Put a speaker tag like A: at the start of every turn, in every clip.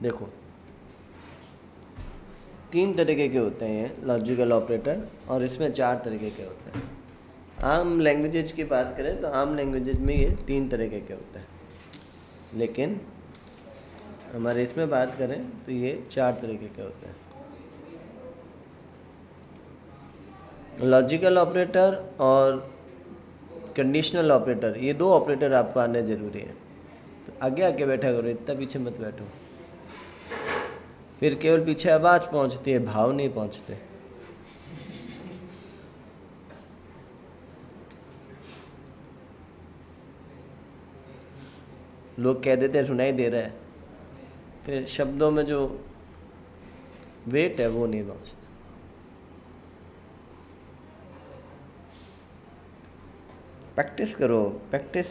A: देखो, 3 तरीके के होते हैं ये लॉजिकल ऑपरेटर, और इसमें 4 तरीके के होते हैं। आम लैंग्वेजेज की बात करें तो आम लैंग्वेजेज में ये 3 तरीके के होते हैं, लेकिन हमारे इसमें बात करें तो ये 4 तरीके के होते हैं। लॉजिकल ऑपरेटर और कंडीशनल ऑपरेटर, ये 2 ऑपरेटर आपको आने ज़रूरी है। तो आगे आगे बैठा करो, इतना पीछे मत बैठो। फिर केवल पीछे आवाज़ पहुंचती है, भाव नहीं पहुंचते। लोग कह देते हैं सुनाई दे रहा है, फिर शब्दों में जो वेट है वो नहीं पहुंचता। प्रैक्टिस करो, प्रैक्टिस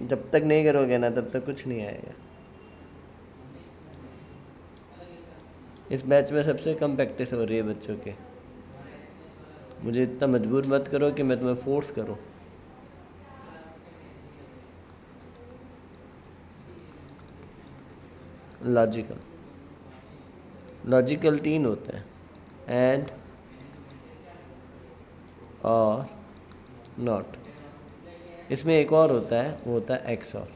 A: जब तक नहीं करोगे ना तब तक कुछ नहीं आएगा। इस बैच में सबसे कम प्रैक्टिस हो रही है बच्चों के। मुझे इतना मजबूर मत करो कि मैं तुम्हें फोर्स करूं। लॉजिकल 3 होते हैं, एंड, और, नॉट। इसमें एक और होता है, वो होता है एक्स और।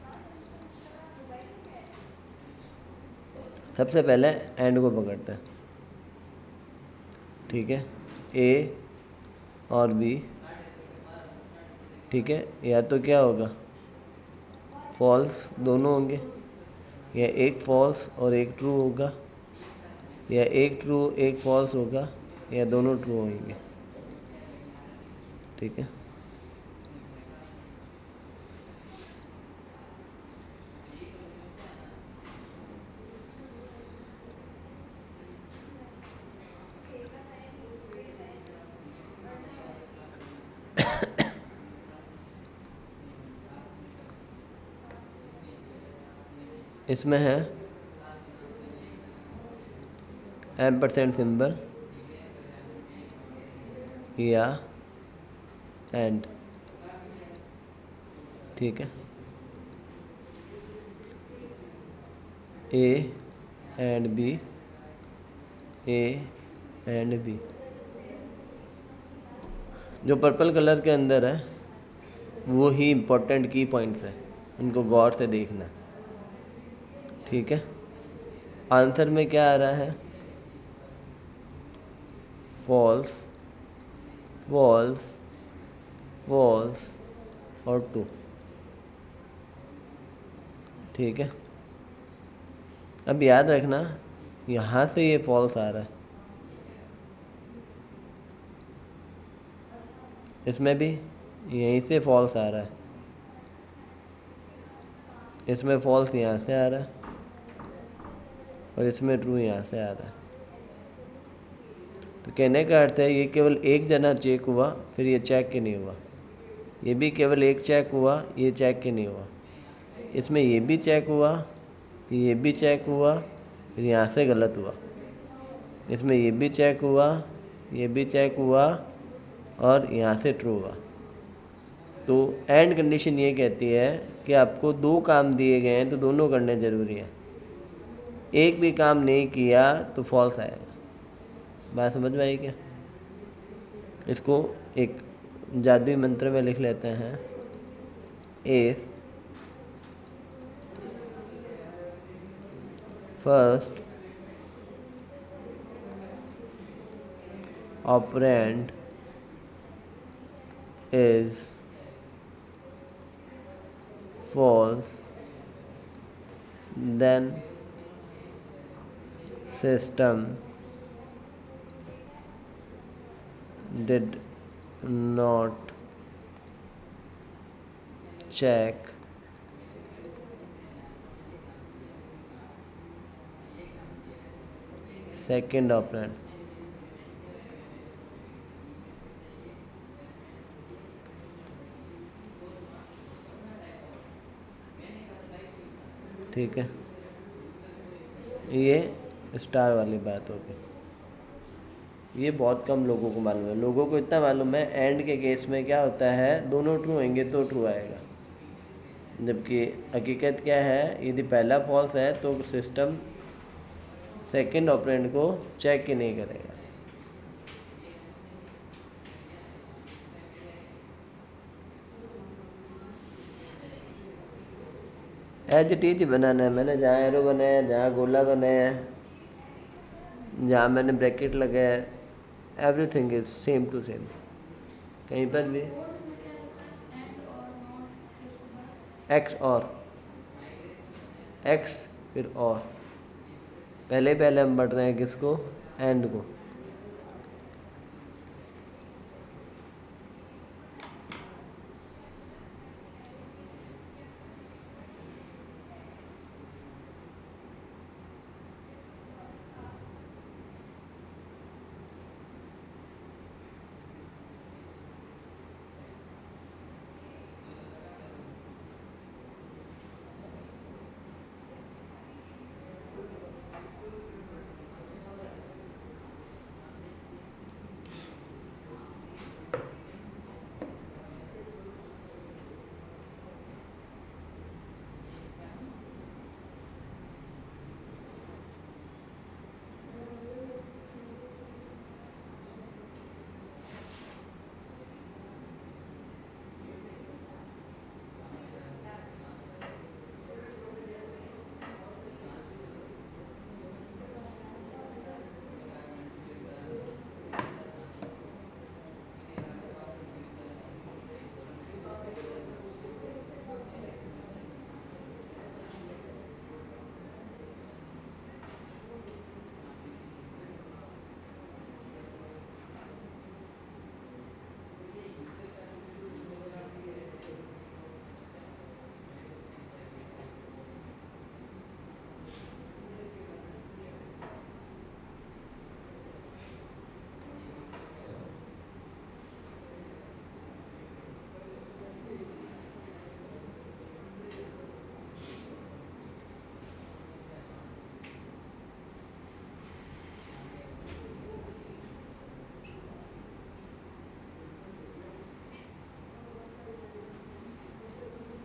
A: सबसे पहले एंड को पकड़ते हैं, ठीक है। ए और बी, ठीक है। या तो क्या होगा, फॉल्स दोनों होंगे, या एक फॉल्स और एक ट्रू होगा, या एक ट्रू एक फॉल्स होगा, या दोनों ट्रू होंगे, ठीक है। इसमें है एम्परसेंड सिंबल या एंड, ठीक है। A and B, A and B. जो पर्पल कलर के अंदर है वो ही इम्पोर्टेंट की पॉइंट्स है, उनको गौर से देखना, ठीक है। आंसर में क्या आ रहा है, फॉल्स, फॉल्स, फॉल्स और ट्रू, ठीक है। अब याद रखना, यहाँ से ये फॉल्स आ रहा है, इसमें भी यहीं से फॉल्स आ रहा है, इसमें फॉल्स यहाँ से आ रहा है, और इसमें ट्रू यहाँ से आ रहा है। तो कहने का अर्थ है ये केवल एक जना चेक हुआ, फिर ये चेक के नहीं हुआ। ये भी केवल एक चेक हुआ, ये चेक के नहीं हुआ। इसमें ये भी चेक हुआ, ये भी चेक हुआ, फिर यहाँ से गलत हुआ। इसमें ये भी चेक हुआ, ये भी चेक हुआ, और यहाँ से ट्रू हुआ। तो एंड कंडीशन ये कहती है कि आपको 2 काम दिए गए हैं तो दोनों करने ज़रूरी है। एक भी काम नहीं किया तो फॉल्स आएगा। बात समझ में आई क्या? इसको एक जादुई मंत्र में लिख लेते हैं, if first operand is false, then system did not check second operand. ठीक है, ये स्टार वाली बात होगी। ये बहुत कम लोगों को मालूम है। लोगों को इतना मालूम है एंड के केस में क्या होता है, दोनों ट्रू होंगे तो ट्रू आएगा, जबकि हकीकत क्या है, यदि पहला फॉल्स है तो सिस्टम सेकंड ऑपरेंड को चेक ही नहीं करेगा। एज इट इज बनाना है। मैंने जहाँ एरो बनाया, जहाँ गोला बनाया, जहाँ मैंने ब्रैकेट लगाया, everything is same to same. कहीं पर भी एक्स और एक्स फिर और, पहले हम पढ़ रहे हैं किसको? एंड को।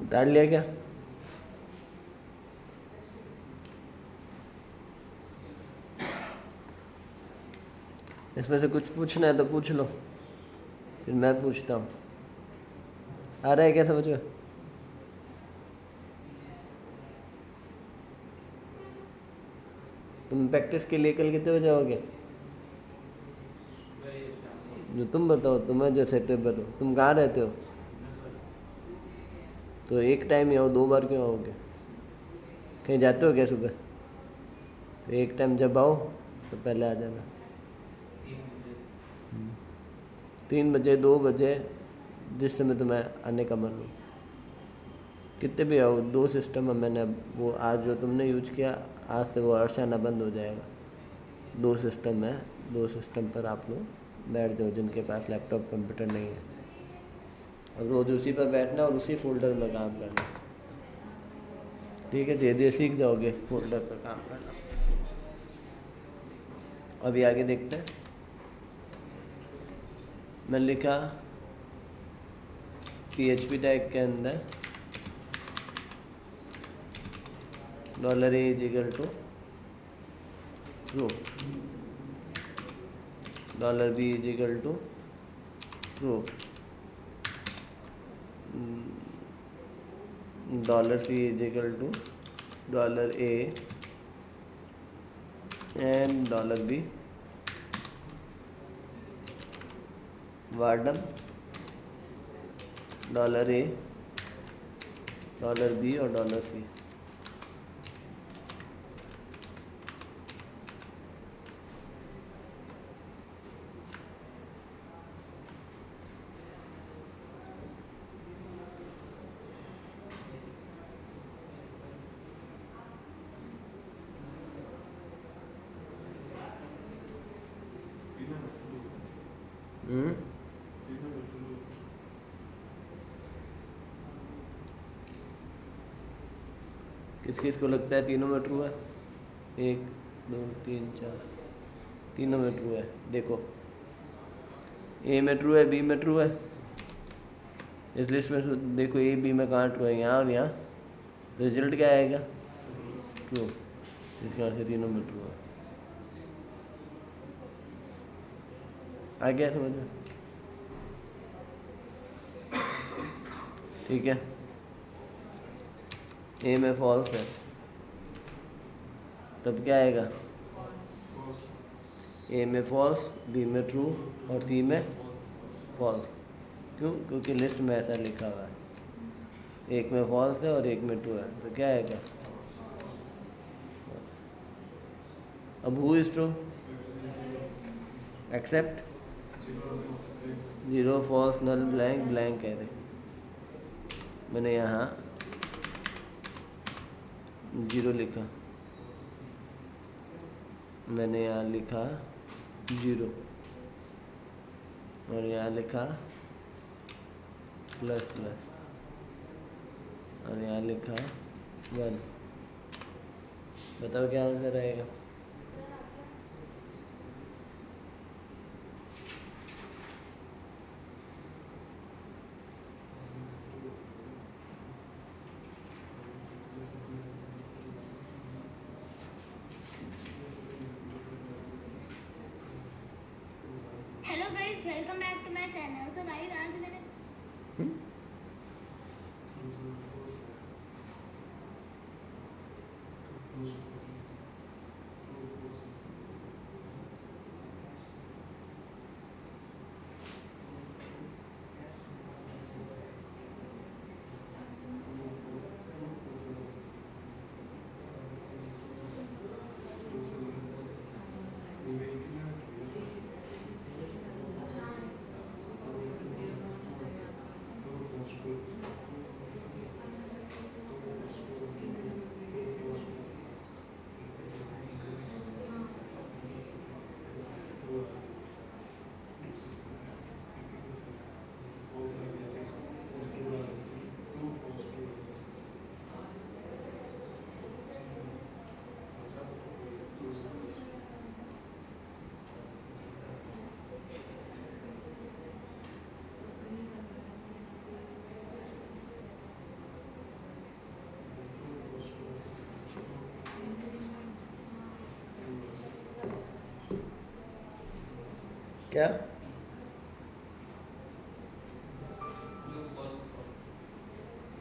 A: उतार लिया क्या? इसमें से कुछ पूछना है तो पूछ लो, फिर मैं पूछता हूँ। आ रहा है क्या समझ में? तुम प्रैक्टिस के लिए कल कितने बजे आओगे? जो तुम बताओ, तुम्हें जो सेटेबल हो। तुम कहाँ रहते हो? तो एक टाइम ही आओ, 2 बार क्यों आओगे? कहीं जाते हो क्या सुबह? तो एक टाइम जब आओ तो पहले आ जाना। 3 बजे, 2 बजे, जिस समय तुम्हें आने का मन हो। कितने भी आओ। 2 सिस्टम है मैंने, वो आज जो तुमने यूज किया, आज से वो अर्श आना बंद हो जाएगा। 2 सिस्टम है, 2 सिस्टम पर आप लोग बैठ जाओ जिनके पास लैपटॉप कंप्यूटर नहीं है। और रोज़ उसी पर बैठना और उसी फोल्डर में काम करना। ठीक है, धीरे धीरे सीख जाओगे फोल्डर पर काम करना। अभी आगे देखते हैं। मैं लिखा PHP टैग के अंदर $a = true, $b = true, $c = $a and $b वार्डम, $a, $b और $c। किस किस को लगता है तीनों में ट्रू है? 1 2 3 4, तीनों में ट्रू है। देखो, ए में ट्रू है, बी में ट्रू है। इस लिस्ट में से देखो ए बी में कहाँ ट्रू है? यहाँ और यहाँ। रिजल्ट क्या आएगा? ट्रू। इसके अर्थ से तीनों में ट्रू है। आ गया समझ में? ठीक है, ए में फॉल्स है तब क्या आएगा? ए में फॉल्स, बी में ट्रू और सी में फॉल्स। क्यों? क्योंकि लिस्ट में ऐसा लिखा हुआ है, एक में फॉल्स है और एक में ट्रू है, तो क्या आएगा? अब who is true? Except zero, false, null, blank, blank कह रहे। मैंने यहाँ जीरो लिखा, मैंने यहाँ लिखा जीरो और यहाँ लिखा प्लस प्लस और यहाँ लिखा वन। बताओ क्या आंसर आएगा?
B: Hello guys, welcome back to my channel. So guys, आज मैंने
A: क्या?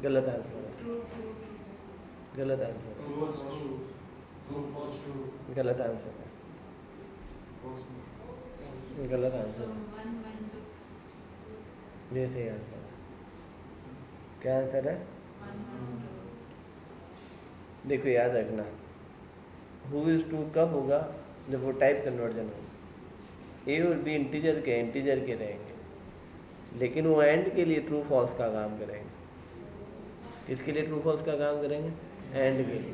A: गलत आंसर है, गलत आंसर है, गलत आंसर है, गलत आंसर है। ये सही आंसर है। क्या आंसर है? देखो याद रखना, हु इज टू कब होगा? जब वो टाइप कन्वर्जन होगा। ए और बी इंटीजर के रहेंगे, लेकिन वो एंड के लिए ट्रू फॉल्स का काम करेंगे। किसके लिए ट्रू फॉल्स का काम करेंगे? एंड के लिए।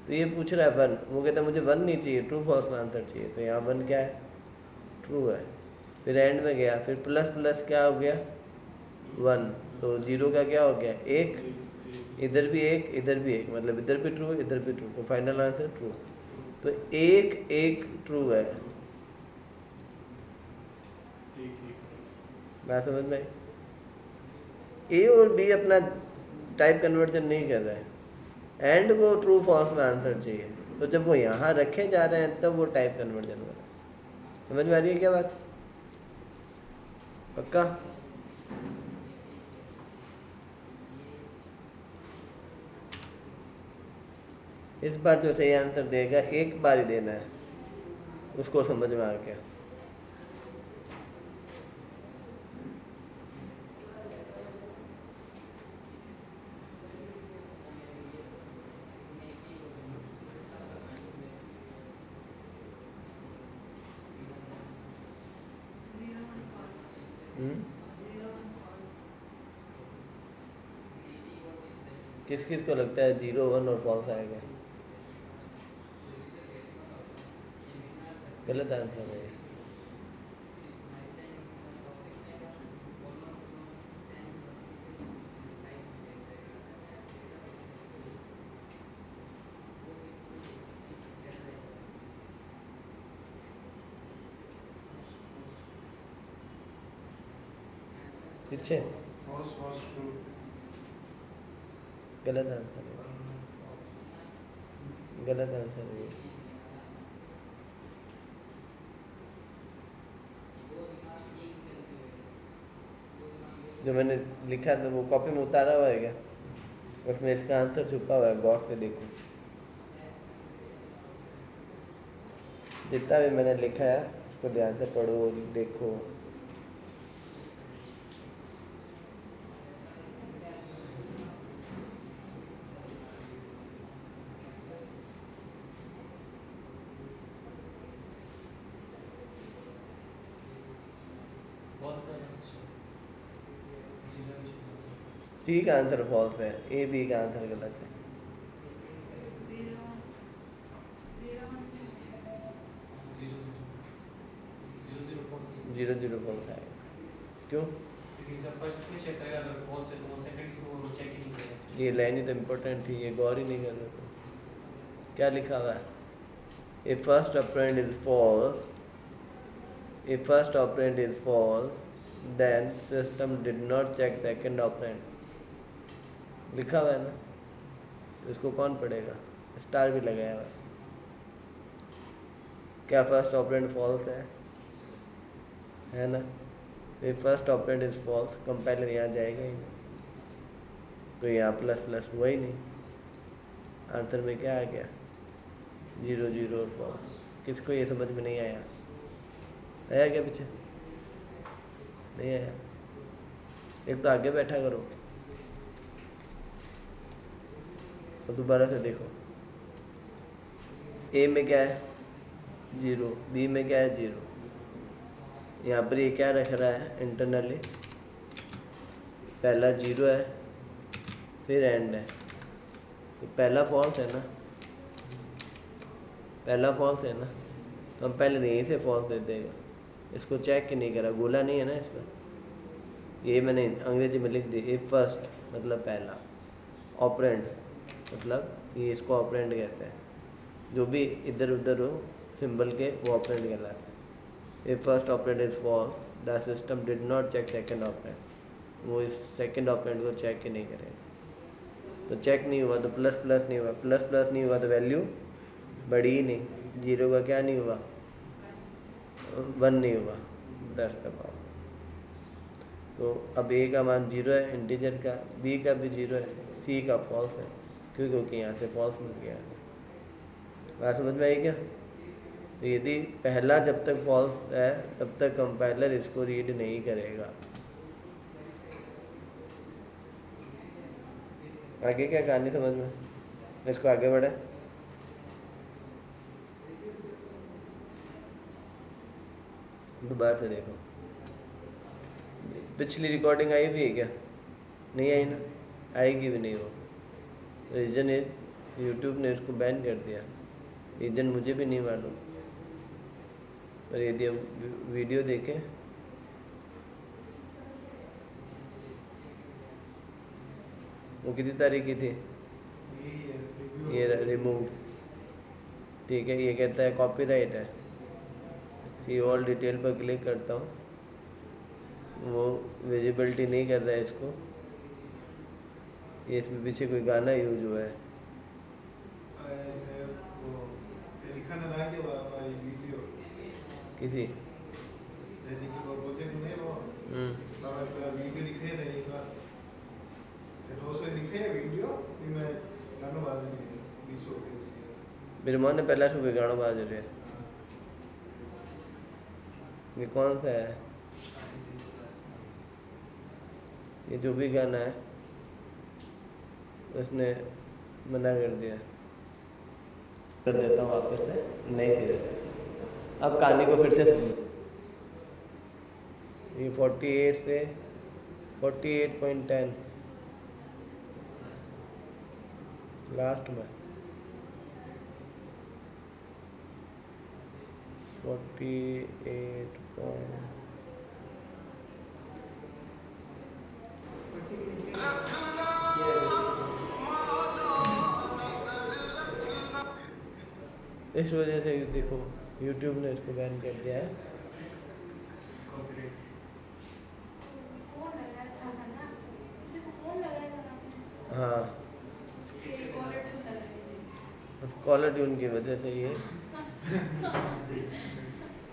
A: तो ये पूछ रहा है वन, वो कहता है मुझे वन नहीं चाहिए, ट्रू फॉल्स में आंसर चाहिए, तो यहाँ वन क्या है? ट्रू है। फिर एंड में गया, फिर प्लस प्लस क्या हो गया? वन। तो जीरो का क्या हो गया? एक, इधर भी एक, इधर भी एक, मतलब इधर भी ट्रू, इधर भी ट्रू, तो फाइनल आंसर ट्रू। तो एक एक ट्रू है। बात समझ में आई? ए और बी अपना टाइप कन्वर्जन नहीं कर रहे हैं, एंड को ट्रू फॉल्स में आंसर चाहिए, तो जब वो यहाँ रखे जा रहे हैं तब वो टाइप कन्वर्जन हो रहा है। समझ में आ रही है क्या बात? पक्का? इस बार जो सही आंसर देगा एक बार ही देना है, उसको समझ में आ गया। किस किस को लगता है जीरो, वन और फॉल्स आएगा? गलत आंसर है। पीछे गलत आंसर है, गलत आंसर है। जो मैंने लिखा था वो कॉपी में उतारा हुआ है क्या? उसमें इसका आंसर छुपा हुआ है, गौर से देखो। जितना भी मैंने लिखा है उसको ध्यान से पढ़ो, देखो। सी का आंसर फॉल्स है, ए बी का आंसर गलत है। जीरो जीरो फॉल्स आएगा। क्यों? ये लाइन ही तो इम्पोर्टेंट थी, ये गौर ही नहीं कर रहे थे। क्या लिखा हुआ है? If first operand is false, if first operand is false, then system did not check second operand. लिखा हुआ है ना, तो इसको कौन पढ़ेगा? स्टार भी लगाया हुआ है। क्या फर्स्ट ऑपरेंड फॉल्स है ना? if first operand is false, compiler यहाँ जाएगा ही नहीं, तो यहाँ प्लस प्लस हुआ ही नहीं। आंसर में क्या आ गया? Zero zero false. किसको ये समझ में नहीं आया? आया क्या पीछे? नहीं आया? एक तो आगे बैठा करो और दोबारा से देखो। ए में क्या है? जीरो। बी में क्या है? जीरो। यहाँ पर ये क्या रख रहा है इंटरनली? पहला जीरो है, फिर एंड है, तो पहला फॉल्स है ना, पहला फॉल्स है ना, तो हम पहले यहीं से फॉल्स दे देगा। इसको चेक ही नहीं करा, गोला नहीं है ना इस पर। ये मैंने अंग्रेजी में लिख दी। ए फर्स्ट मतलब पहला, ऑपरेंड मतलब ये इसको ऑपरेंड कहते हैं, जो भी इधर उधर हो सिंबल के वो ऑपरेंड कहलाता है। A first operand is false, the system did not check second operand, वो इस सेकेंड ऑपरेंड को चेक ही नहीं करेगा। तो चेक नहीं हुआ तो प्लस प्लस नहीं हुआ, प्लस प्लस नहीं हुआ तो वैल्यू बढ़ी ही नहीं। जीरो का क्या नहीं हुआ? वन नहीं हुआ, 10 दबाओ। तो अब ए का मान जीरो है इंटीजर का, बी का भी जीरो है, सी का फॉल्स है। क्यों? क्योंकि यहाँ से फॉल्स मिल गया। बात समझ में आई क्या? तो यदि पहला जब तक फॉल्स है तब तक कंपाइलर इसको रीड नहीं करेगा। आगे क्या कहानी समझ में? इसको आगे बढ़े। दोबारा से देखो। पिछली रिकॉर्डिंग आई भी है क्या? नहीं आई ना, आएगी भी नहीं। वो रीजन है यूट्यूब ने इसको बैन कर दिया। रीजन मुझे भी नहीं मालूम, पर यदि हम वीडियो देखें वो कितनी तारीख की थी? ये रिमूव। ठीक है, ये कहता है कॉपीराइट है। सी ऑल डिटेल पर क्लिक करता हूँ, वो विजिबिलिटी नहीं कर रहा है इसको। ये इसमें पीछे कोई गाना यूज हुआ है। किसी मेरे मन ने पहला सुबह गाना बाज रहे। ये कौन सा है? ये जो भी गाना है उसने मना कर दिया। कर देता हूँ वापस से नई सिरे से। अब कहानी को फिर से ये 48 से 48.10 लास्ट में 48 इस वजह से देखो YouTube ने इसको बैन कर दिया है। हाँ, कॉलर ट्यून की वजह से ये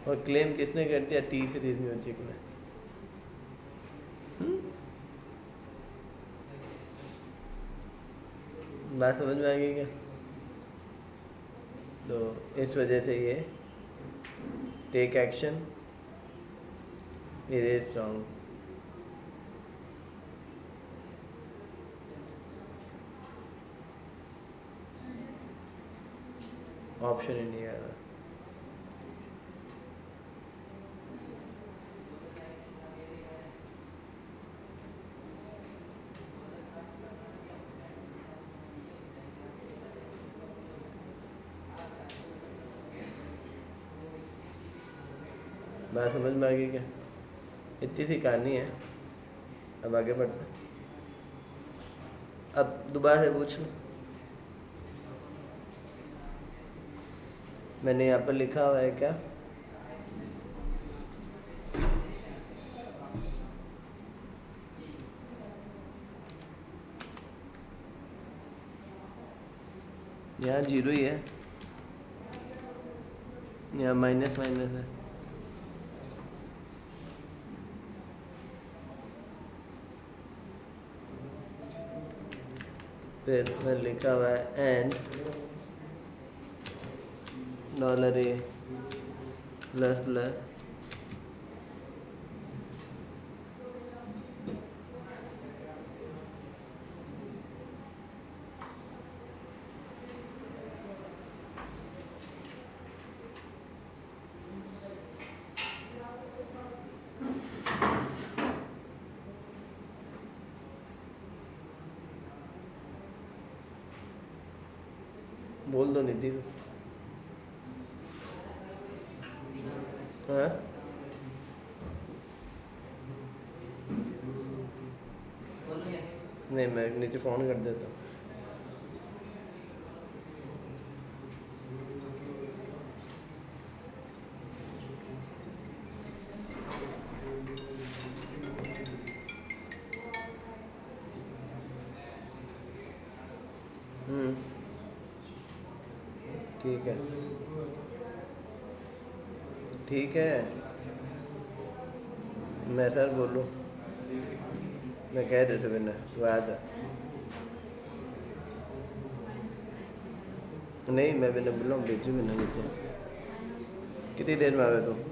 A: और क्लेम किसने कर दिया? टी सीरीज म्यूजिक में। बात समझ में आ गई क्या? तो इस वजह से ये take action, erase song. Option ही नहीं आ रहा। बात समझ में आ गई क्या? इतनी सी कहानी है। अब आगे बढ़ते हैं। अब दोबारा से पूछ लो। मैंने यहाँ पर लिखा हुआ है क्या? यहाँ जीरो ही है, यहाँ माइनस माइनस है। फिर मैं लिखा हुआ है एंड $A प्लस प्लस बोल दो निधि को। हाँ नहीं, मैं नीचे फ़ोन कर देता हूँ। ठीक है, ठीक है। मैं सर बोलूँ? मैं कह देता बिना तू आ जा। नहीं, मैं बिना बोला भेजू बिना नीचे। कितनी देर में आवे तुम?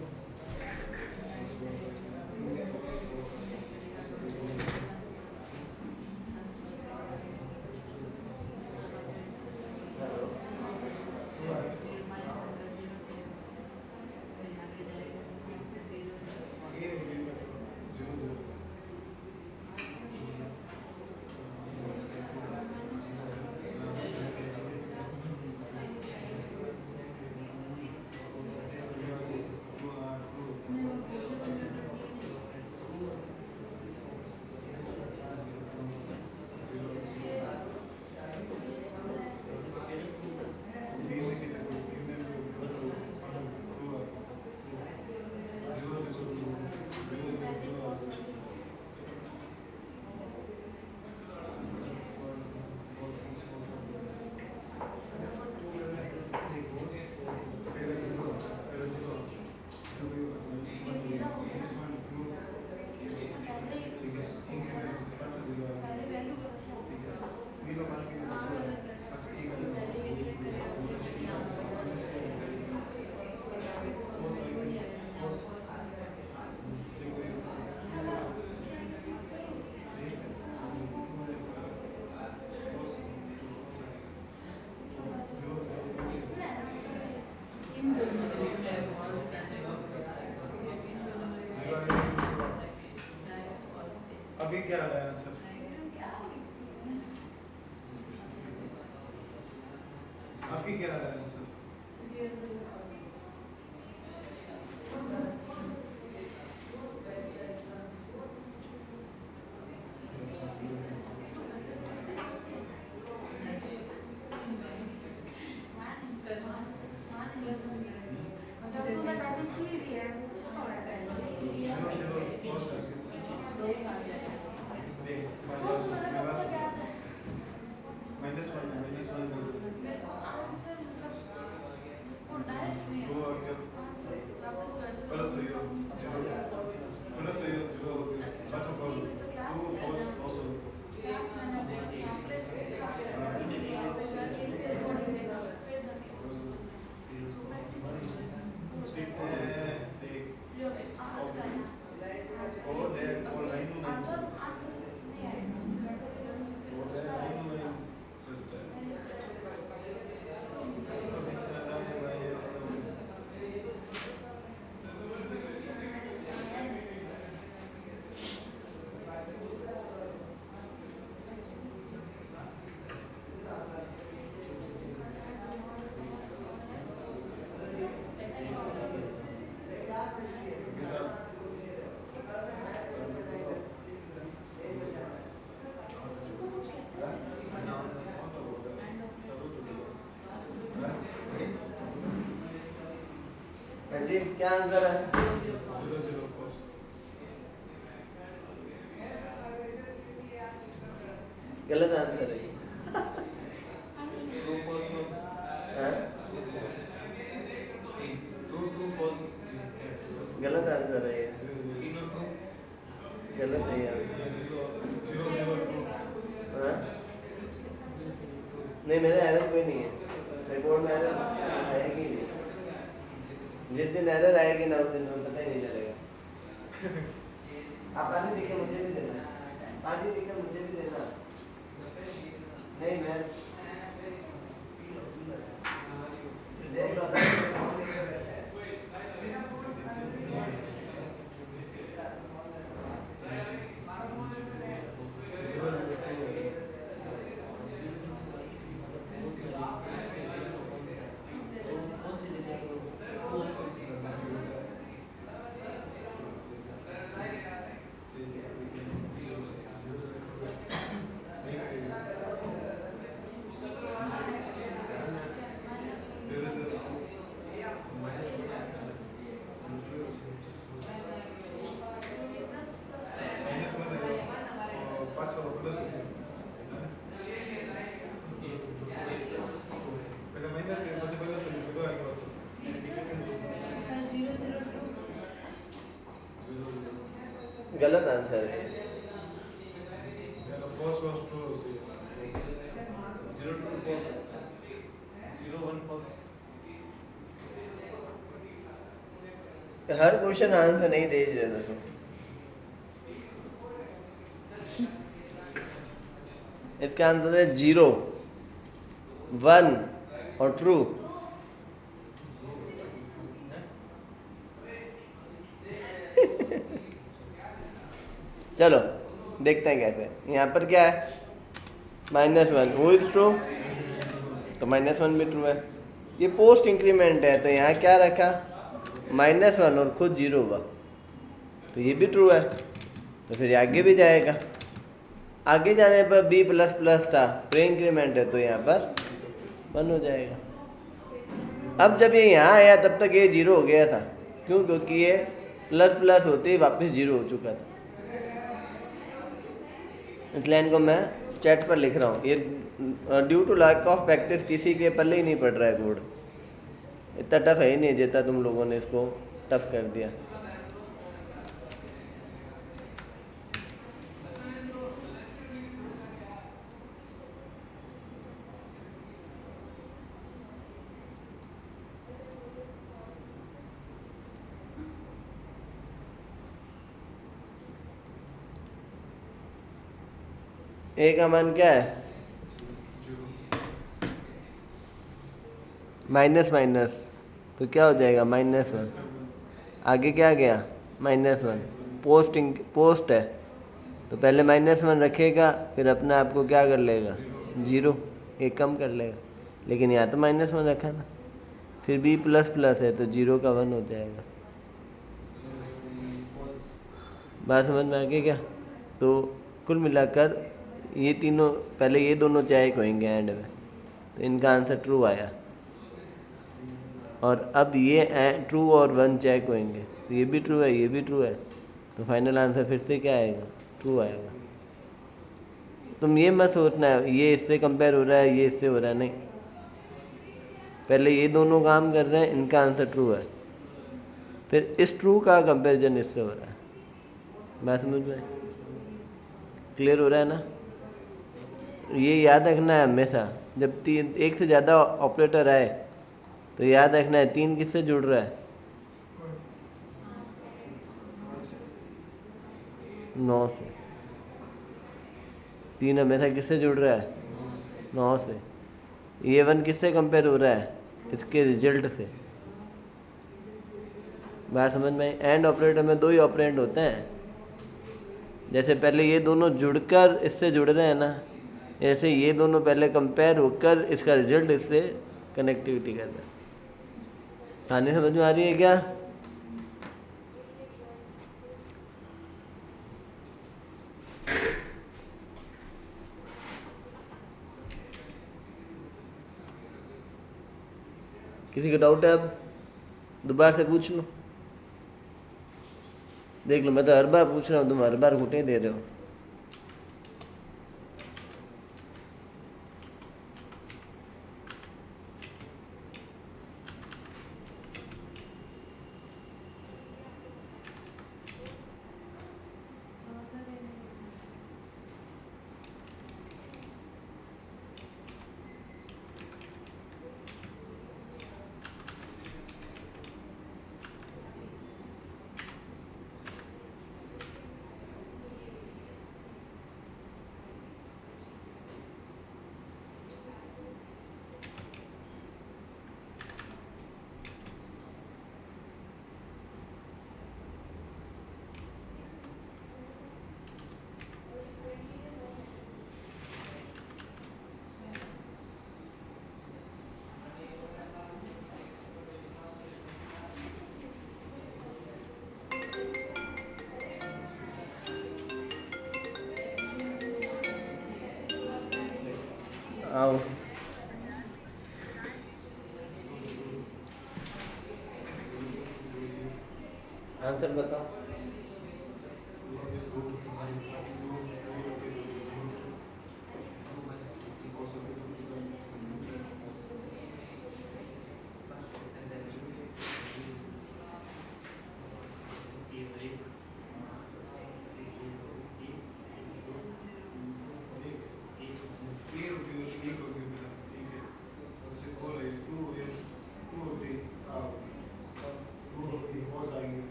C: अभी क्या रहा है सर? आपकी क्या रहा है सर?
A: जी क्या आंसर है?
C: 004
A: गलत आंसर है ये। हाँ? गलत आंसर है ये, गलत है यार।
C: 002
A: हाँ? नहीं मेरा एरर कोई नहीं है, रिपोर्ट में एरर आएगी नहीं। जिस दिन एरर आएगी ना उस दिन हमें पता ही नहीं चलेगा। आप पानी पी के मुझे भी देना, पानी पी के मुझे भी देना। नहीं मैं देख लो। गलत आंसर है।
C: First was true see
D: 0
A: her question answer नहीं दे रहे दोस्तों। इसका आंसर है 0, 1 और ट्रू। चलो देखते हैं कैसे। यहाँ पर क्या है? -1 वो इज ट्रू, तो -1 भी ट्रू है। ये पोस्ट इंक्रीमेंट है तो यहाँ क्या रखा? -1 और खुद 0 हुआ, तो ये भी ट्रू है, तो फिर आगे भी जाएगा। आगे जाने पर b++ था, प्री इंक्रीमेंट है तो यहाँ पर 1 हो जाएगा। अब जब ये यहाँ आया तब तक ये 0 हो गया था, क्यों? क्योंकि ये ++ होते ही वापस 0 हो चुका था। इस लाइन को मैं चैट पर लिख रहा हूँ। ये due to lack of practice किसी के पल्ले ही नहीं पड़ रहा है कोड। इतना टफ है ही नहीं जितना तुम लोगों ने इसको टफ कर दिया। ए का मान क्या है? माइनस, तो क्या हो जाएगा? -1। आगे क्या गया? -1। पोस्ट है तो पहले -1 रखेगा, फिर अपने आप को क्या कर लेगा? 0, एक कम कर लेगा। लेकिन यहाँ तो -1 रखा ना, फिर b++ है तो 0 का 1 हो जाएगा। बात समझ में आ गई क्या? तो कुल मिलाकर ये तीनों, पहले ये दोनों चेक होंगे एंड में, तो इनका आंसर ट्रू आया। और अब ये ट्रू और 1 चेक होंगे, तो ये भी ट्रू है, ये भी ट्रू है, तो फाइनल आंसर फिर से क्या आएगा? ट्रू आएगा। तुम ये मत सोचना है ये इससे कंपेयर हो रहा है, ये इससे हो रहा है, नहीं। पहले ये दोनों काम कर रहे हैं, इनका आंसर ट्रू है, फिर इस ट्रू का कंपेरिजन इससे हो रहा है। मैं समझ में क्लियर हो रहा है ना? ये याद रखना है हमेशा, जब एक से ज़्यादा ऑपरेटर आए तो याद रखना है 3 किससे जुड़ रहा है? 9 से। 3 हमेशा किससे जुड़ रहा है? 9 से। ये 1 किससे कंपेयर हो रहा है? इसके रिजल्ट से। बात समझ में? एंड ऑपरेटर में 2 ही ऑपरेंड होते हैं। जैसे पहले ये दोनों जुड़कर इससे जुड़ रहे हैं ना, ऐसे ये दोनों पहले कंपेयर होकर इसका रिजल्ट इससे कनेक्टिविटी कर रहे हैं। कहानी समझ में आ रही है क्या? किसी का डाउट है अब? दोबारा से पूछ लो, देख लो। मैं तो हर बार पूछ रहा हूँ, तुम हर बार घुटे दे रहे हो। आओ, आंसर बताओ।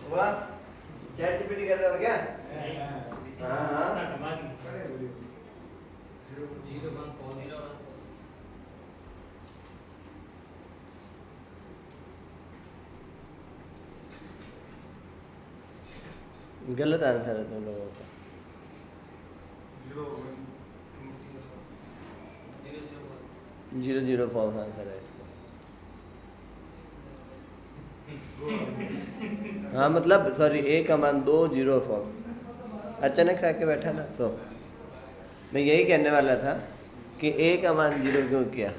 A: हुआ? चैट जीपीटी कर रहे हो क्या? हाँ हाँ गलत आंसर है तुम लोगों का। 0 0 फॉल्स आंसर है इसका। हाँ मतलब सॉरी ए का मान 2 0 फॉल्स। अचानक से आके बैठा ना तो मैं यही कहने वाला था कि ए का मान 0 क्यों किया।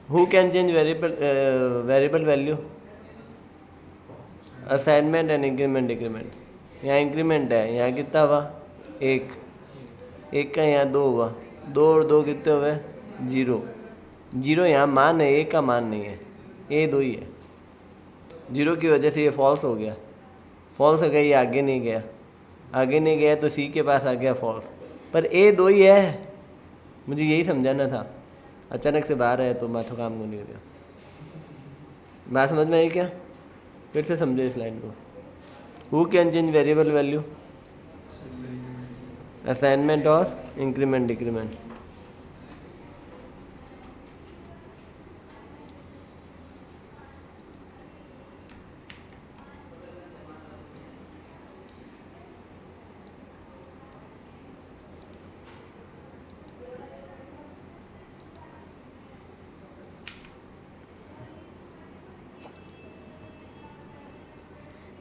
A: Who can change variable value? Assignment and increment decrement. यहाँ इंक्रीमेंट है, यहाँ कितना हुआ? 1 1 का यहाँ 2 हुआ, 2 और 2 कितने हुए? 0 0 यहाँ मान है, 1 का मान नहीं है, ए 2 ही है। 0 की वजह से ये फॉल्स हो गया। फॉल्स हो गया, ये आगे नहीं गया, आगे नहीं गया तो सी के पास आ गया फॉल्स, पर ए 2 ही है। मुझे यही समझाना था। अचानक से बाहर आया तो माथा काम को नहीं गया। बात समझ में आई क्या? फिर से समझो इस लाइन को। Who can change variable value? Assignment और इंक्रीमेंट डिक्रीमेंट।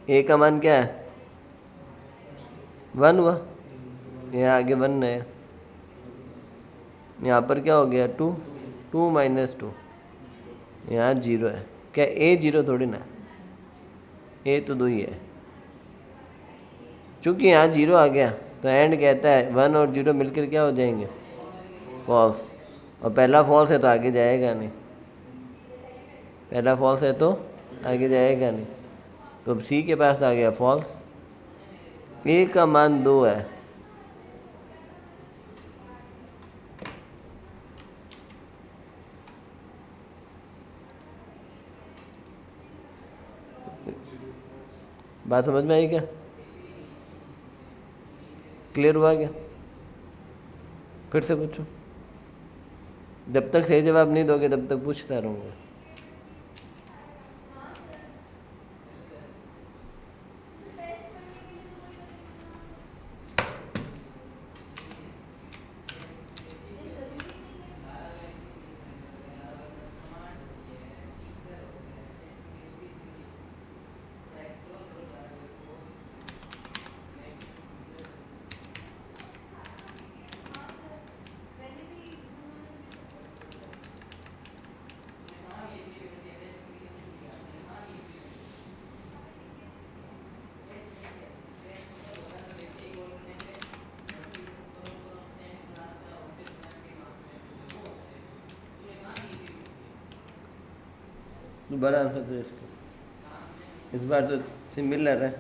A: ए का मान क्या है? 1 हुआ, यहाँ आगे 1 है, यहाँ पर क्या हो गया? 2 2 माइनस 2, यहाँ 0 है। क्या ए 0 थोड़ी ना, ए तो 2 ही है। चूँकि यहाँ 0 आ गया तो एंड कहता है 1 और 0 मिलकर क्या हो जाएंगे? फॉल्स। और पहला फॉल्स है तो आगे जाएगा नहीं, पहला फॉल्स है तो आगे जाएगा नहीं, तो अब सी के पास आ गया फॉल्स। ए का मान 2 है, बात समझ में आई क्या? क्लियर हुआ क्या? फिर से पूछो, जब तक सही जवाब नहीं दोगे तब तक पूछता रहूँगा। दोबारा आंसर दो इसका, इस बार तो सिमिलर है।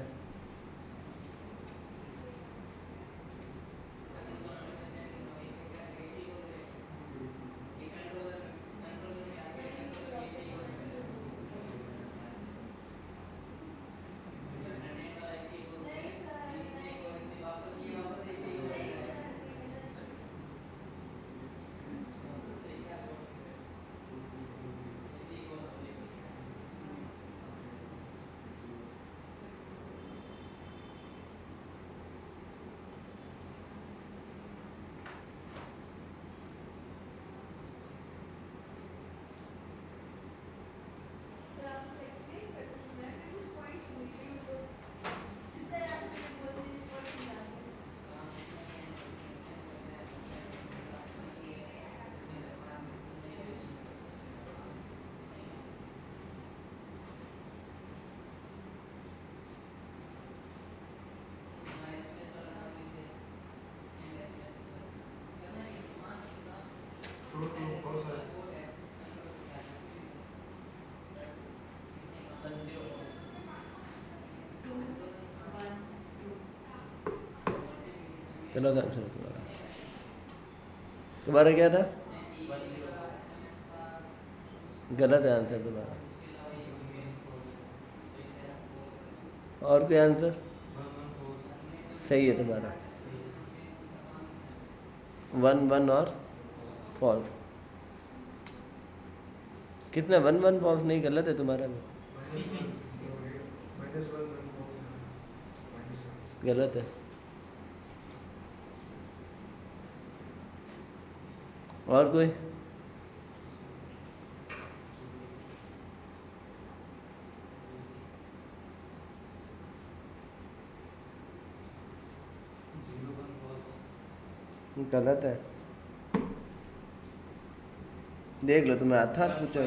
A: गलत आंसर तुम्हारा। तुम्हारा क्या था? गलत है आंसर तुम्हारा। और कोई आंसर? सही है तुम्हारा, 1 1 और फॉल्स। किसने 1 1 फॉल्स नहीं? गलत है तुम्हारा भी, गलत है। और कोई? गलत है। देख लो, तुम्हें आता पूछो।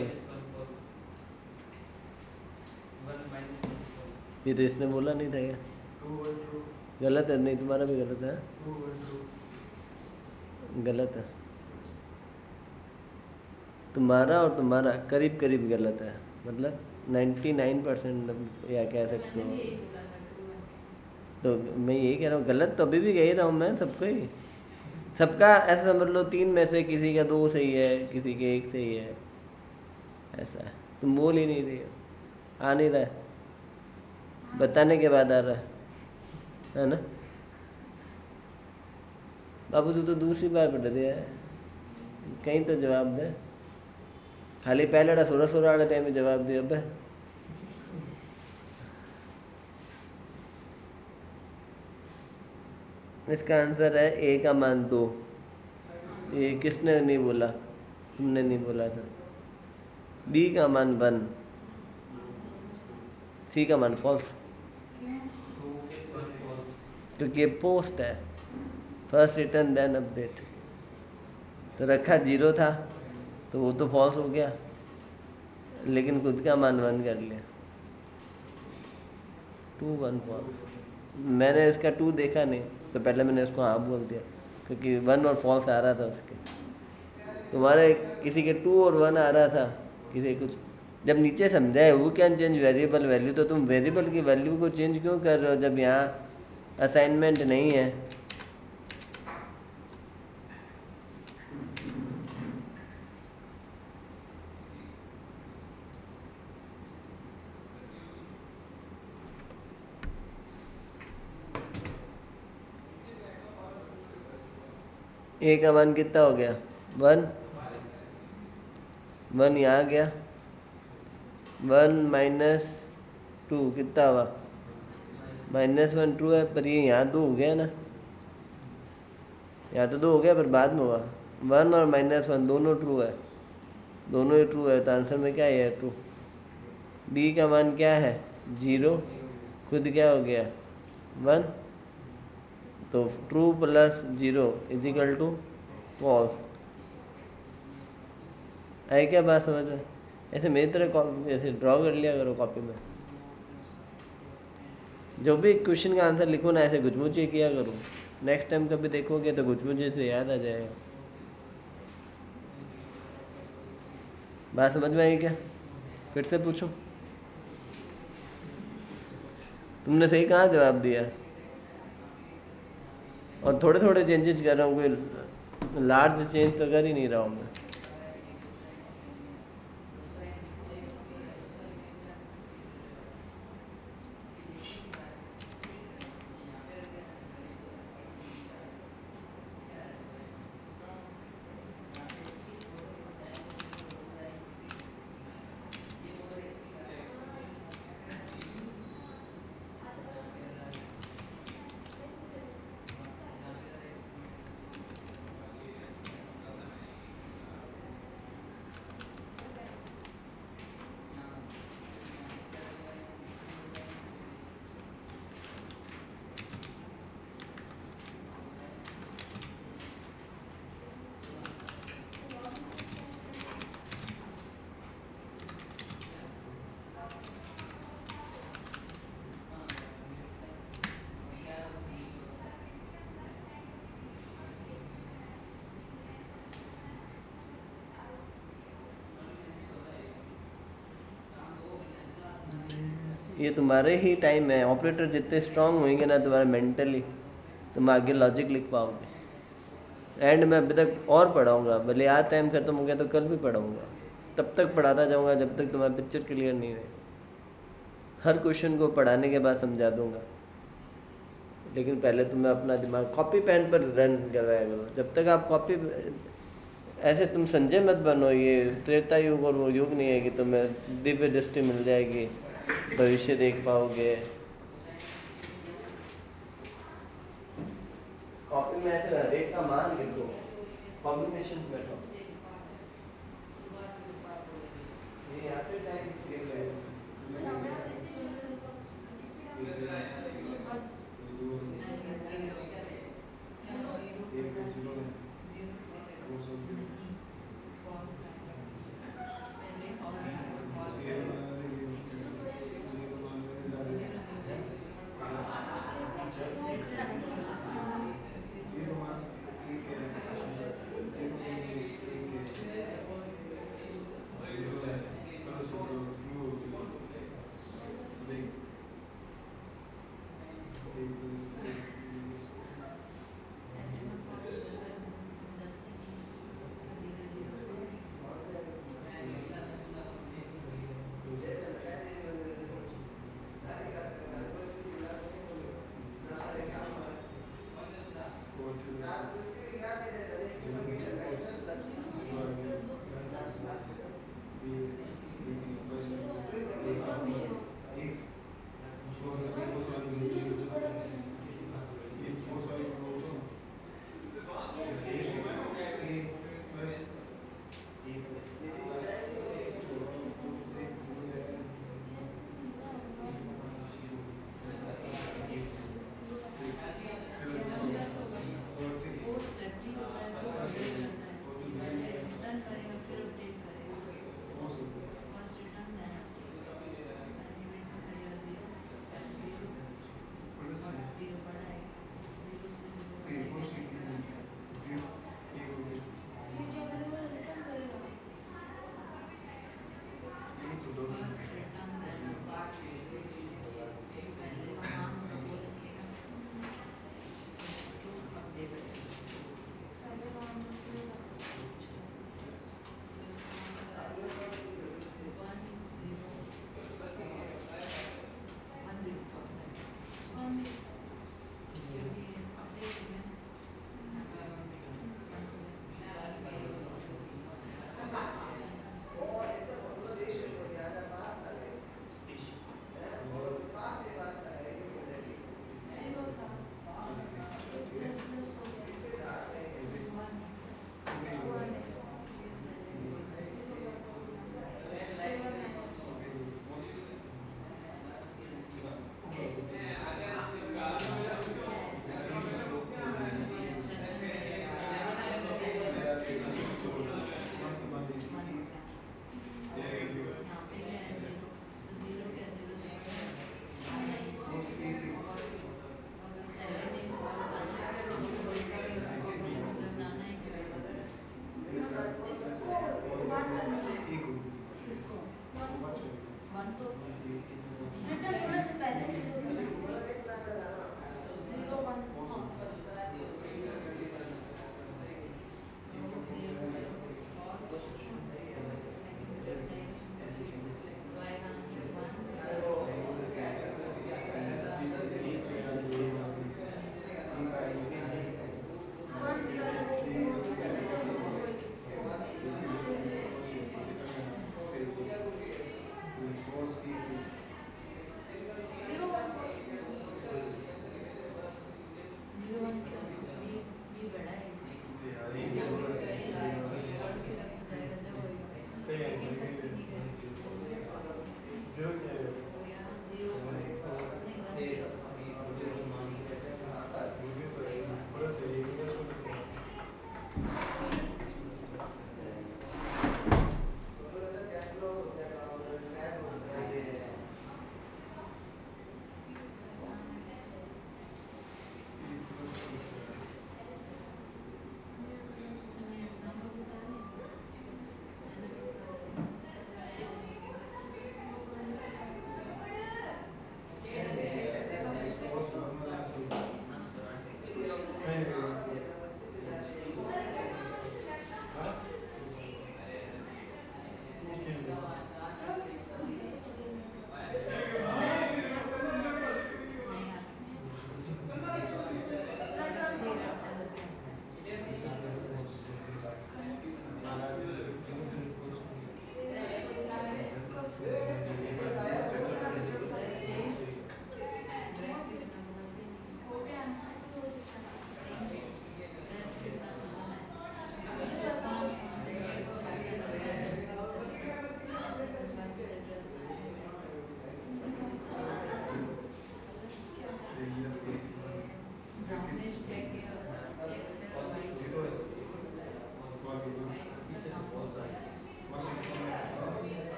A: ये तो इसने बोला नहीं था क्या? गलत है। नहीं, तुम्हारा भी गलत है। गलत है तुम्हारा, और तुम्हारा करीब करीब गलत है, मतलब 99% या कह सकते हो। तो मैं यही कह रहा हूँ, गलत तो अभी भी कह ही रहा हूँ मैं सबको ही। सबका ऐसा समझ लो, 3 में से किसी का 2 सही है, किसी के 1 सही है, ऐसा है। तुम बोल ही नहीं रही हो, आ नहीं रहा है, बताने के बाद आ रहा है ना। बाबू तू तो दूसरी बार पढ़ रहा है, कहीं तो जवाब दे। खाली पहले सोलह सोलह वाले टाइम में जवाब दे। अब इसका आंसर है ए का मान 2। ये किसने नहीं बोला? तुमने नहीं बोला था। बी का मान 1, सी का मान फॉल्स, क्योंकि ये पोस्ट है, फर्स्ट रिटर्न देन अपडेट। तो रखा 0 था तो वो तो फॉल्स हो गया, लेकिन खुद का मान 1 कर लिया। 2 1 फॉल्स। मैंने इसका 2 देखा नहीं, तो पहले मैंने इसको हाँ बोल दिया, क्योंकि 1 और फॉल्स आ रहा था उसके। तुम्हारे किसी के 2 और 1 आ रहा था, किसी कुछ। जब नीचे समझाए वो कैन चेंज वेरिएबल वैल्यू, तो तुम वेरिएबल की वैल्यू को चेंज क्यों कर रहे हो जब यहाँ असाइनमेंट नहीं है? ए का मान कितना हो गया? 1 1 यहाँ गया, 1 -2 कितना हुआ? -1 2 है, पर ये यहाँ 2 हो गया ना। यहाँ तो 2 हो गया, पर बाद में हुआ। 1 और -1 दोनों ट्रू है, दोनों ही ट्रू है, तो आंसर में क्या है? ट्रू। बी का मान क्या है? 0। खुद क्या हो गया? 1। तो true plus 0 equal to false. है क्या बात समझ में? ऐसे मेरी तरह ऐसे ड्रॉ कर लिया करो कॉपी में। जो भी क्वेश्चन का आंसर लिखो ना, ऐसे गुचमुचे किया करो। नेक्स्ट टाइम कभी देखोगे तो गुचमुचे से याद आ जाएगा। बात समझ में आई क्या? फिर से पूछो। तुमने सही कहाँ जवाब दिया? और थोड़े थोड़े चेंजेस कर रहा हूँ, कोई लार्ज चेंज तो कर ही नहीं रहा हूँ मैं। ये तुम्हारे ही टाइम है। ऑपरेटर जितने स्ट्रांग होंगे ना तुम्हारे मेंटली, तुम आगे लॉजिक लिख पाओगे। एंड में अभी तक और पढ़ाऊँगा, भले आज टाइम ख़त्म हो गया तो कल भी पढ़ाऊँगा, तब तक पढ़ाता जाऊँगा जब तक तुम्हारा पिक्चर क्लियर नहीं है। हर क्वेश्चन को पढ़ाने के बाद समझा दूंगा, लेकिन पहले तुम्हें अपना दिमाग कॉपी पेन पर रन करवाया करो। जब तक आप कॉपी, ऐसे तुम संजय मत बनो, ये त्रेता युग और वो युग नहीं है कि तुम्हें दिव्य दृष्टि मिल जाएगी, भविष्य देख पाओगे। कॉपी में ऐसे रेट का मान लिखो, कॉम्बिनेशन बैठो। ये यहाँ पे टाइम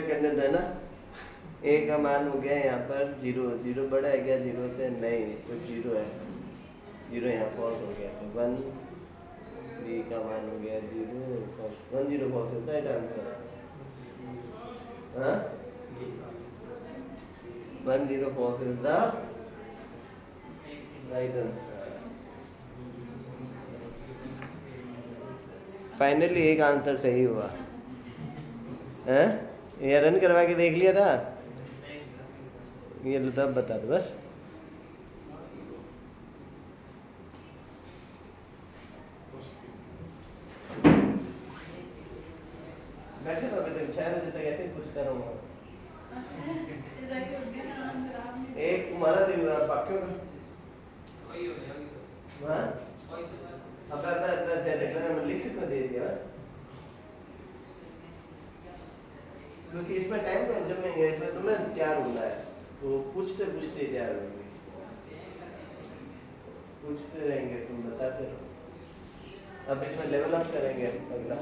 A: चेक करने दो है ना। ए का मान हो गया यहाँ पर 0, 0 बड़ा है क्या 0 से? नहीं, कुछ 0 है, 0 यहाँ फॉल्स हो गया, तो 1 बी का मान हो गया 0 फॉल्स, 1 0 फॉल्स होता है आंसर। हाँ 1 0 false is the right answer. Finally एक आंसर सही हुआ है। ये रन करवा के देख लिया था, ये लो तब बता दो बस। बैठे तो अभी तक 6 बजे तक ऐसे ही पूछता रहूँगा। एक तुम्हारा दिन हुआ बाकियों का। हाँ अब देख लेना, मैं लिखित में दे दिया बस, क्योंकि इसमें टाइम कंज्यूम है, इसमें तुम्हें तैयार होना है, तो पूछते पूछते तैयार होंगे, पूछते रहेंगे तुम बताते रहो। अब इसमें लेवल अप करेंगे अगला।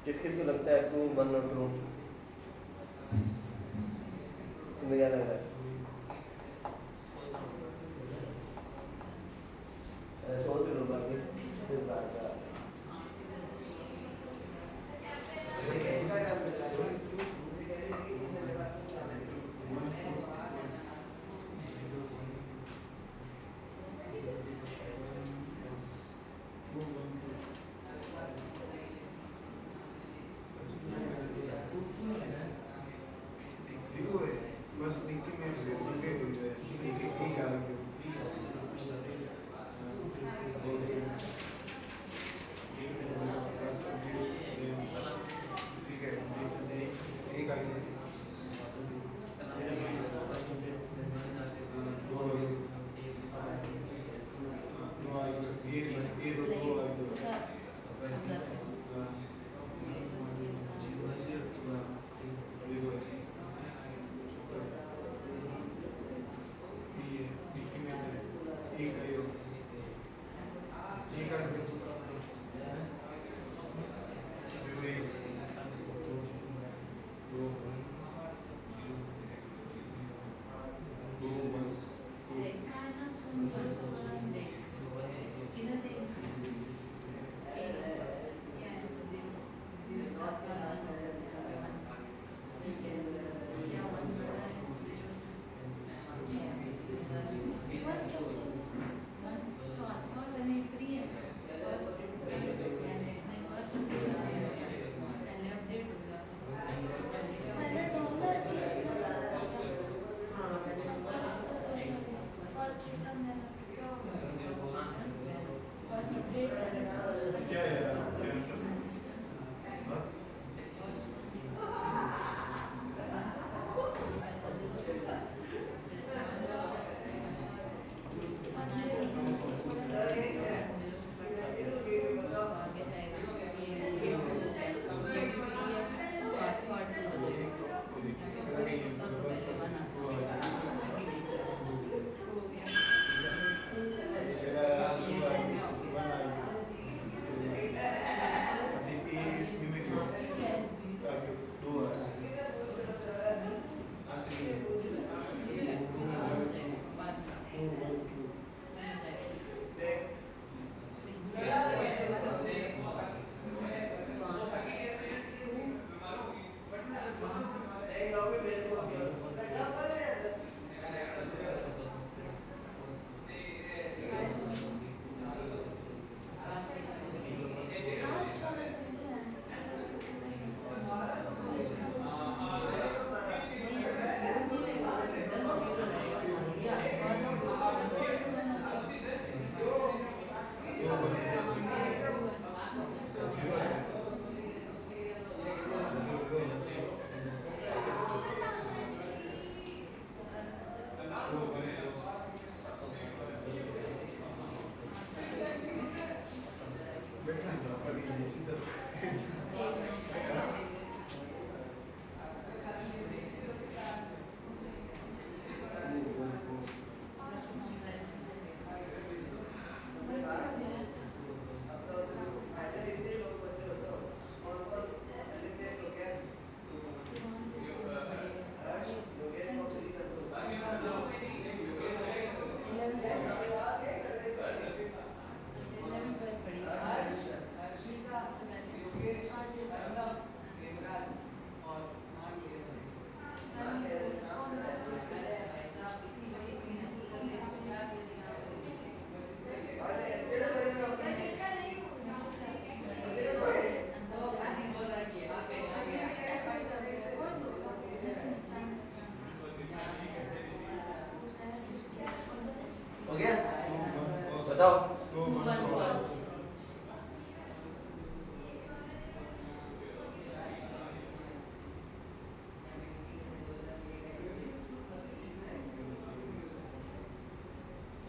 A: किस किस को लगता है 2 1 और 2? तुम्हें क्या लग रहा है? सोच लो बाकी फिर बात का।
C: बस लिख के मैं डुप्लीकेट हो जाए, ठीक है ठीक है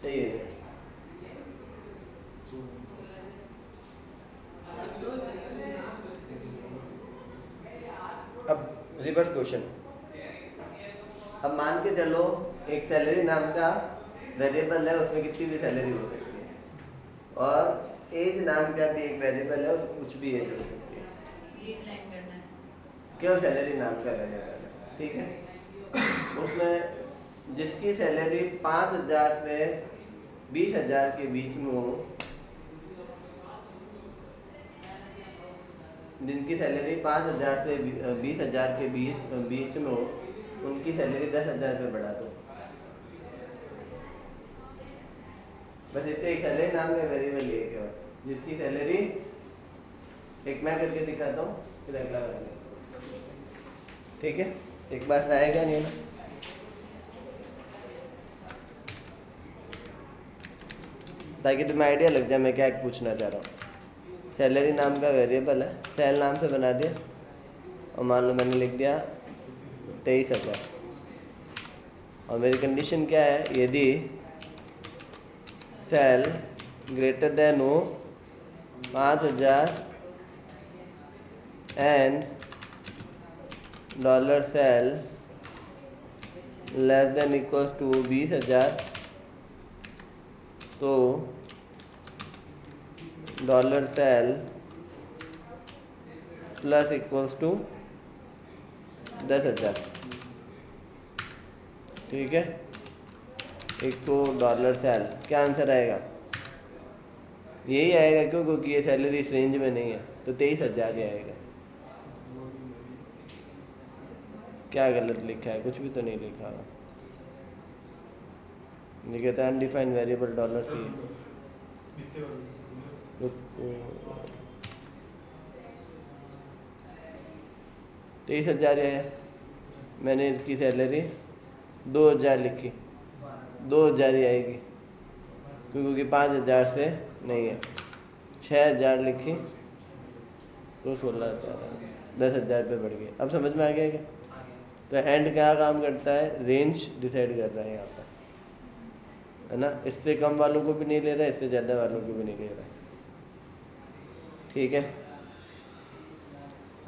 A: सही है। अब रिवर्स क्वेश्चन। अब मान के चलो एक सैलरी नाम का वेरिएबल है, उसमें कितनी भी सैलरी हो सकती है, और एज नाम का भी एक वेरिएबल है, उसमें कुछ भी एज हो सकती है, केवल सैलरी नाम का वेरिएबल है, ठीक है। उसमें जिसकी सैलरी 5,000 से 20,000 के बीच में हो, जिनकी सैलरी 5,000 से 20,000 के बीच में हो, उनकी सैलरी 10,000 रुपये बढ़ा दो। बस इतने एक सैलरी नाम का वेरिएबल ये क्या, जिसकी सैलरी, एक मैं करके दिखाता हूँ फिर अगला करेंगे, ठीक है। एक बार आएगा नहीं ना, ताकि तुम्हें आइडिया लग जाए मैं क्या पूछना चाह रहा हूँ। सैलरी नाम का वेरिएबल है, सैल नाम से बना दिया, और मान लो मैंने लिख दिया 23,000, और मेरी कंडीशन क्या है, यदि सेल ग्रेटर देन हो 5,000 and dollar sale less than equals to 20,000, तो dollar sale plus equals to 10,000, ठीक है। एक तो डॉलर सेल, क्या आंसर आएगा, यही आएगा, क्यों, क्योंकि ये सैलरी इस रेंज में नहीं है, तो 23,000 ही आएगा। क्या गलत लिखा है, कुछ भी तो नहीं लिखा हुआ। ये कहता है अनडिफाइंड वेरिएबल डॉलर सी, 23,000 है, मैंने इसकी सैलरी 2,000 लिखी, 2,000 ही आएगी, क्योंकि 5,000 से नहीं है। 6,000 लिखी तो 16,000, 10,000 रुपये बढ़ गए। अब समझ में आ गया क्या? तो एंड क्या काम करता है, रेंज डिसाइड कर रहा है यहाँ पर, है ना। इससे कम वालों को भी नहीं ले रहा है, इससे ज़्यादा वालों को भी नहीं ले रहा है, ठीक है।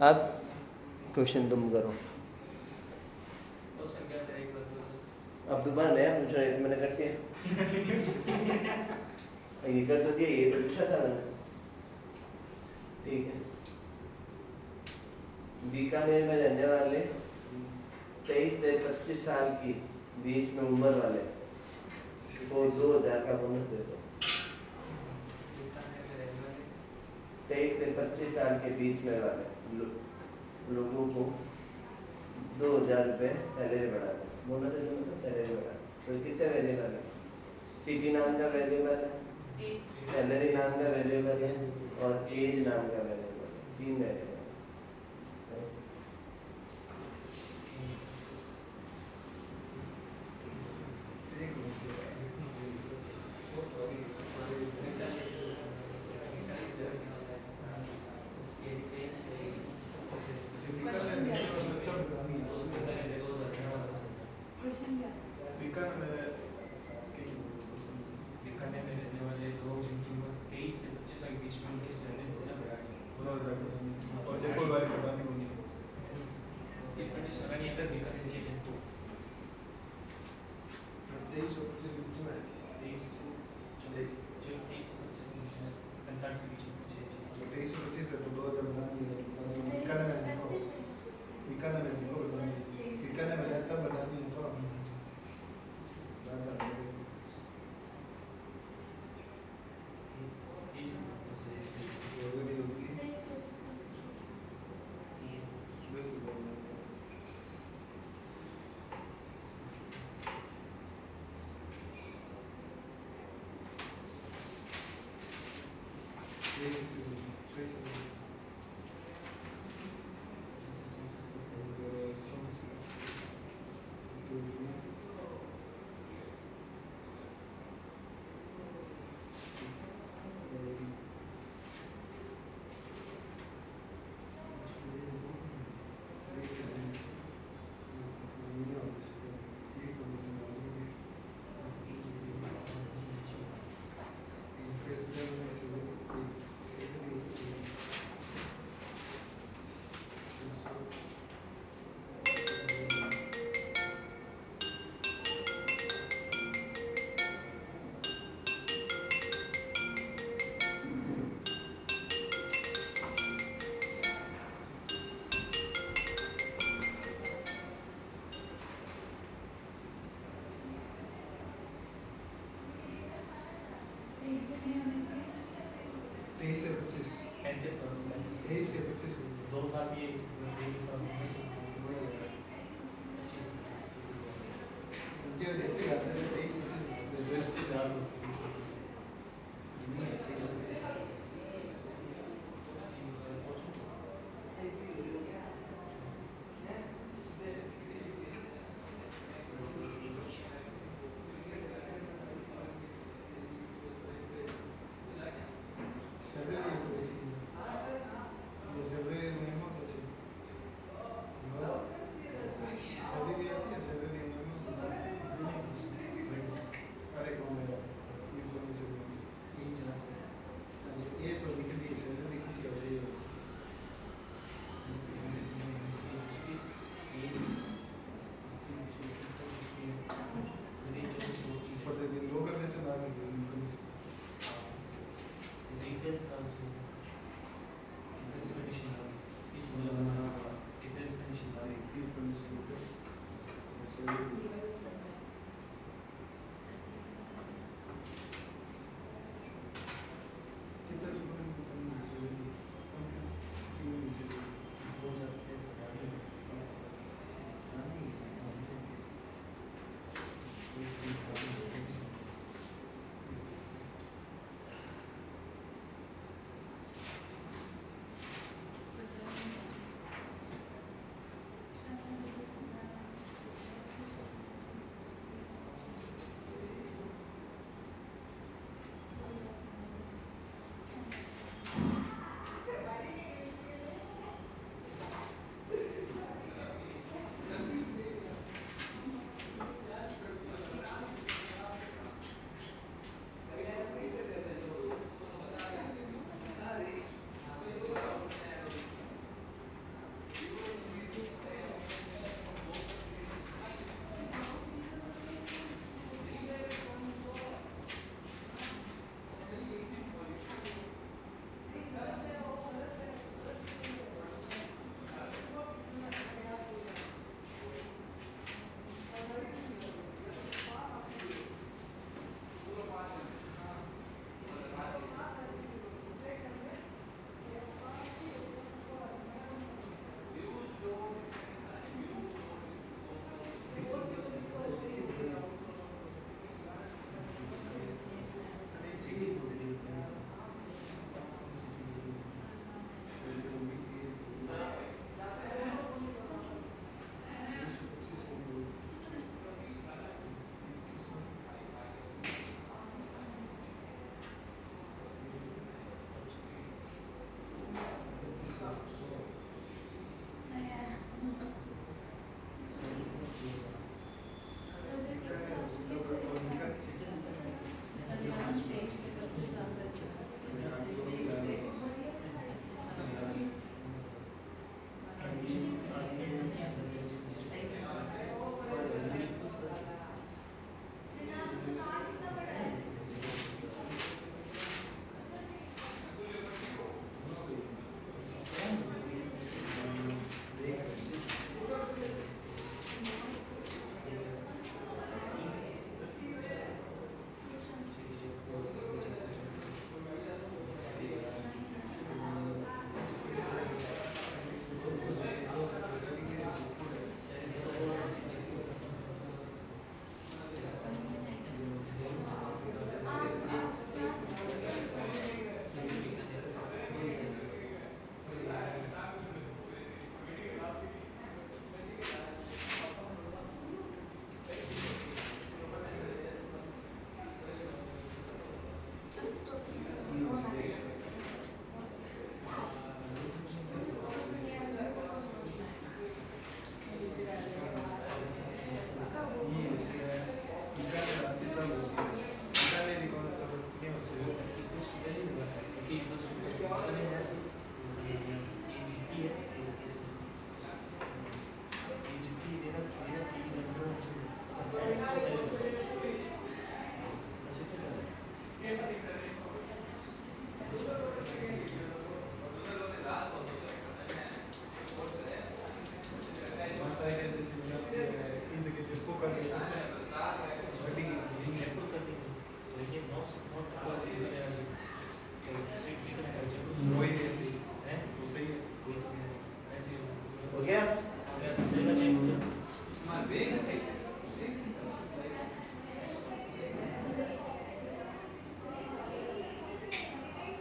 A: अब क्वेश्चन तुम करो। अब दोबारा नया पूछ रहा है, मैंने कर दिया ये कर तो दिया, ये तो पूछा था मैंने, ठीक है। बीकानेर में रहने वाले 23 से 25 साल की बीच में उम्र वाले को 2,000 का बोनस दे दो। 23 से 25 साल के बीच में वाले लोगों को 2,000 रुपये सैलरी बढ़ा दो, बोनस दे दो, सैलरी बढ़ा दो। तो कितने वेरिएबल है, सिटी नाम का वेरिएबल है, सैलरी नाम का वेरिएबल है, और एज नाम का वेरिएबल है, 3 वेरिएबल।
C: बीकानेर में रहने वाले लोग जिनकी उम्र 23 से 25 साल के बीच में, उनकी सैलरी 2,000 बढ़ानी, और जयपुर वाली बढ़ानी होनी, ये कंडीशन लगानी अगर बीकानेर ये है तो 23 और 25 के बीच में, 23 से 25 के बीच में, 45 के बीच में, 23 और 25 से तो 2,000 बढ़ानी है। बीकानेर में देखो, बीकानेर में देखो, बीकानेर में ऐसा बढ़ानी है तो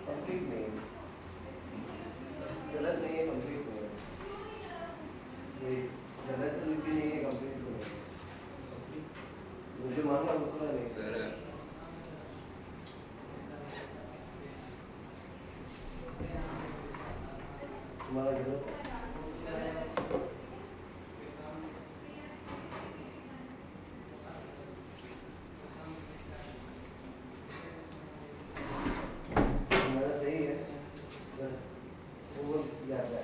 A: कंप्लीट नहीं है, गलत नहीं है, कंप्लीट नहीं है, ये गलत भी नहीं है, कंप्लीट नहीं है, मुझे मानना पूरा नहीं सर। तुम्हारा गलत तुम्हारा सही है, वो ज़्यादा है,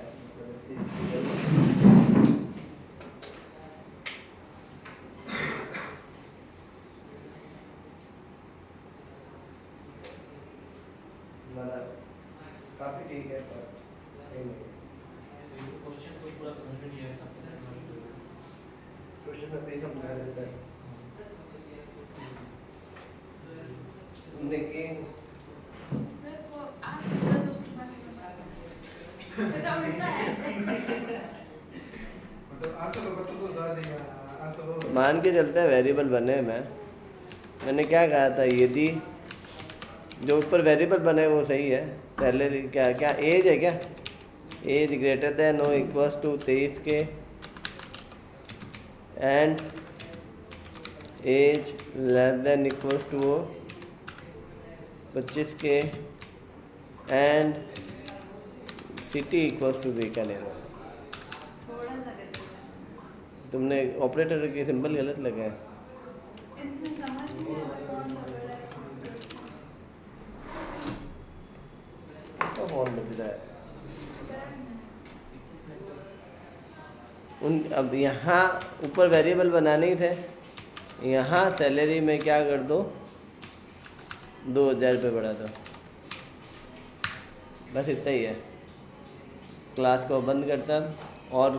A: हमारा काफ़ी ठीक है पर सही नहीं है।
C: क्वेश्चन को पूरा समझ में नहीं आया था।
A: क्वेश्चन में पैसा समझा देता है तुमने कि
C: मतलब असर होगा तो ज़्यादा देगा असर हो।
A: मान के चलते हैं वेरिएबल बने मैंने क्या कहा था, यदि जो ऊपर वेरिएबल बने वो सही है, पहले क्या क्या एज है, क्या एज ग्रेटर देन और इक्वल्स टू 23 के and age less than equals to 25 के and city equals to Bikaner. तुमने ऑपरेटर के सिंबल गलत लगा है। तो फोन बज रहा है उन। अब यहाँ ऊपर वेरिएबल बनाने ही थे, यहाँ सैलरी में क्या कर दो, 2000 रुपये बढ़ा दो, बस इतना ही है। क्लास को बंद करता और